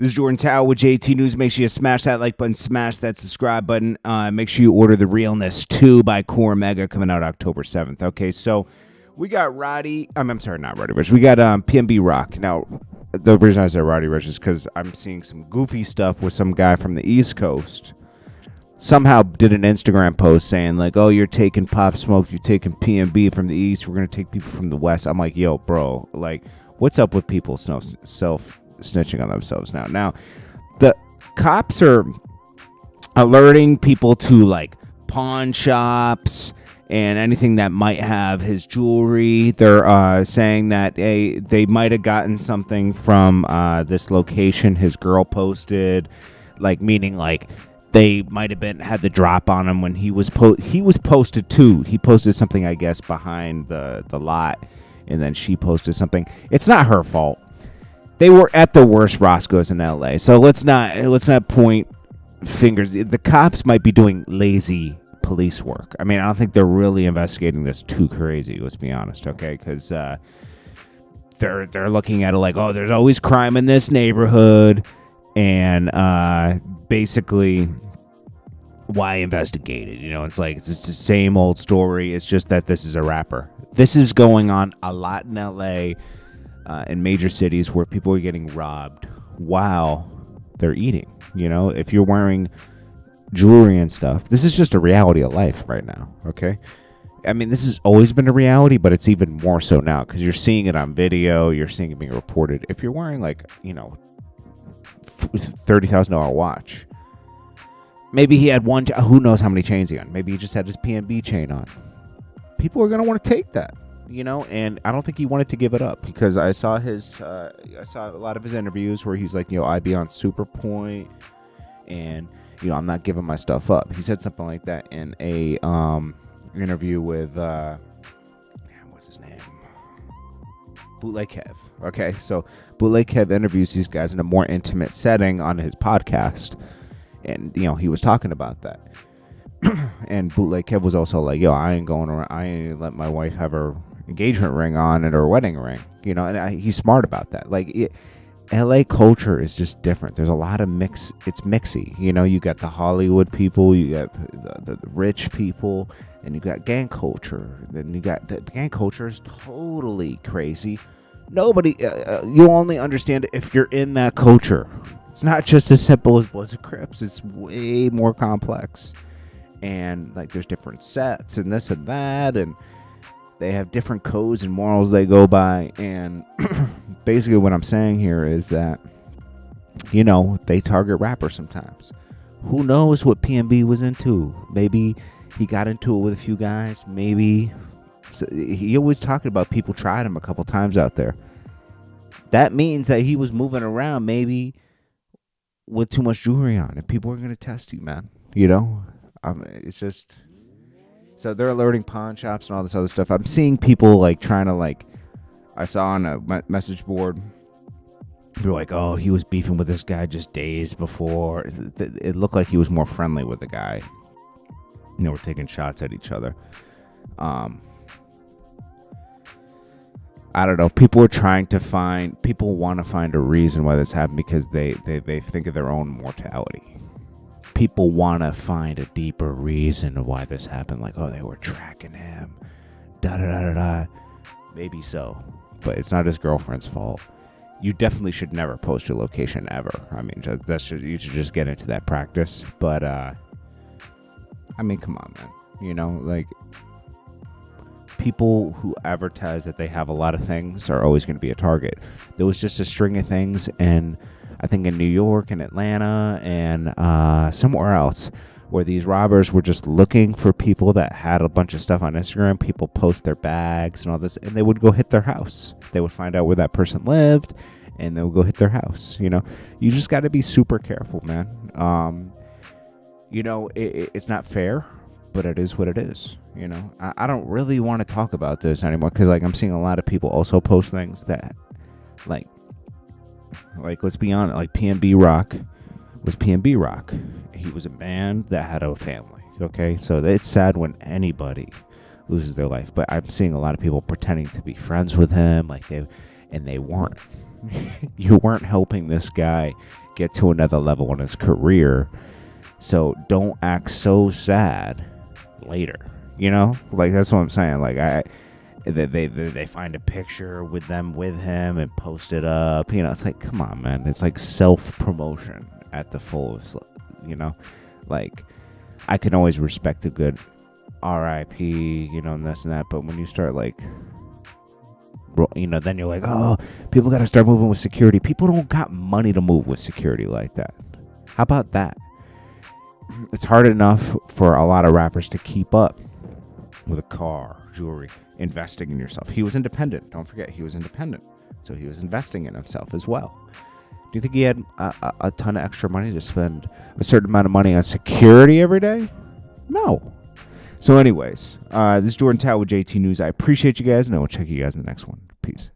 This is Jordan Tower with JT News. Make sure you smash that like button, smash that subscribe button. Make sure you order The Realness 2 by Core Mega coming out October 7th. Okay, so we got Roddy. I'm sorry, not Roddy Ricch. We got PnB Rock. Now, the reason I said Roddy Ricch is because I'm seeing some goofy stuff with some guy from the East Coast. Somehow did an Instagram post saying, like, oh, you're taking Pop Smoke, you're taking PnB from the East, we're going to take people from the West. I'm like, yo, bro, like, what's up with people self-snitching on themselves now? Now, the cops are alerting people to, like, pawn shops and anything that might have his jewelry. They're saying that they might have gotten something from this location his girl posted, like, meaning, like, they might have had the drop on him when he was posted too. He posted something, I guess, behind the lot, and then she posted something. It's not her fault. They were at the worst Roscoe's in LA, so let's not point fingers. The cops might be doing lazy police work. I mean, I don't think they're really investigating this too crazy. Let's be honest, okay? Because they're looking at it like, oh, there's always crime in this neighborhood. And basically, why investigate it? You know, it's like it's just the same old story. It's just that this is a rapper. This is going on a lot in LA, in major cities where people are getting robbed while they're eating. You know, if you're wearing jewelry and stuff, this is just a reality of life right now. Okay, I mean, this has always been a reality, but it's even more so now because you're seeing it on video. You're seeing it being reported. If you're wearing, like, you know, $30,000 watch. Maybe he had one. Who knows how many chains he on? Maybe he just had his PnB chain on. People are gonna want to take that, you know. And I don't think he wanted to give it up because I saw a lot of his interviews where he's like, you know, I be on Super Point, and you know, I'm not giving my stuff up. He said something like that in a interview with what's his name? Bootleg Kev. Okay, so Bootleg Kev interviews these guys in a more intimate setting on his podcast, and you know, he was talking about that. And Bootleg Kev was also like, yo, I ain't let my wife have her engagement ring on and her wedding ring, you know. And he's smart about that. Like, LA culture is just different. There's a lot of it's mixy, you know. You got the Hollywood people, you got the rich people, and you got gang culture. Then you got the gang culture is totally crazy. Nobody, you only understand it if you're in that culture. It's not just as simple as Bloods and Crips. It's way more complex. And, like, there's different sets and this and that. And they have different codes and morals they go by. And basically what I'm saying here is that, you know, they target rappers sometimes. Who knows what PnB was into? Maybe he got into it with a few guys. Maybe... So he always talking about people tried him a couple times out there. That means that he was moving around maybe with too much jewelry on, and people are going to test you, man. You know, it's just, so they're alerting pawn shops and all this other stuff. I'm seeing people like trying to, like, I saw on a message board, people were like, oh, he was beefing with this guy just days before. It looked like he was more friendly with the guy. You know, we're taking shots at each other. I don't know. People want to find a reason why this happened because they think of their own mortality. People want to find a deeper reason why this happened. Like, oh, they were tracking him. Da-da-da-da-da. Maybe so. But it's not his girlfriend's fault. You definitely should never post your location ever. I mean, you should just get into that practice. But, I mean, come on, man. You know, like... People who advertise that they have a lot of things are always going to be a target. There was just a string of things, and I think in New York and Atlanta and somewhere else, where these robbers were just looking for people that had a bunch of stuff on Instagram. People post their bags and all this, and they would go hit their house. They would find out where that person lived, and they would go hit their house. You know, you just got to be super careful, man. You know, it's not fair, but it is what it is. You know, I don't really want to talk about this anymore because, like, I'm seeing a lot of people also post things that, like let's be honest, like PnB Rock was PnB Rock. He was a man that had a family. Okay, so it's sad when anybody loses their life, but I'm seeing a lot of people pretending to be friends with him, like they weren't. You weren't helping this guy get to another level in his career. So don't act so sad later. You know, like that's what I'm saying. Like they find a picture with them with him and post it up. You know, it's like, come on, man. It's like self-promotion at the fullest. You know, like I can always respect a good RIP, you know, and this and that. But when you start like, you know, then you're like, oh, people got to start moving with security. People don't got money to move with security like that. How about that? It's hard enough for a lot of rappers to keep up with a car, jewelry, investing in yourself. He was independent. Don't forget, he was independent. So he was investing in himself as well. Do you think he had a ton of extra money to spend a certain amount of money on security every day? No. So anyways, this is Jordan Tower with JT News. I appreciate you guys, and I will check you guys in the next one. Peace.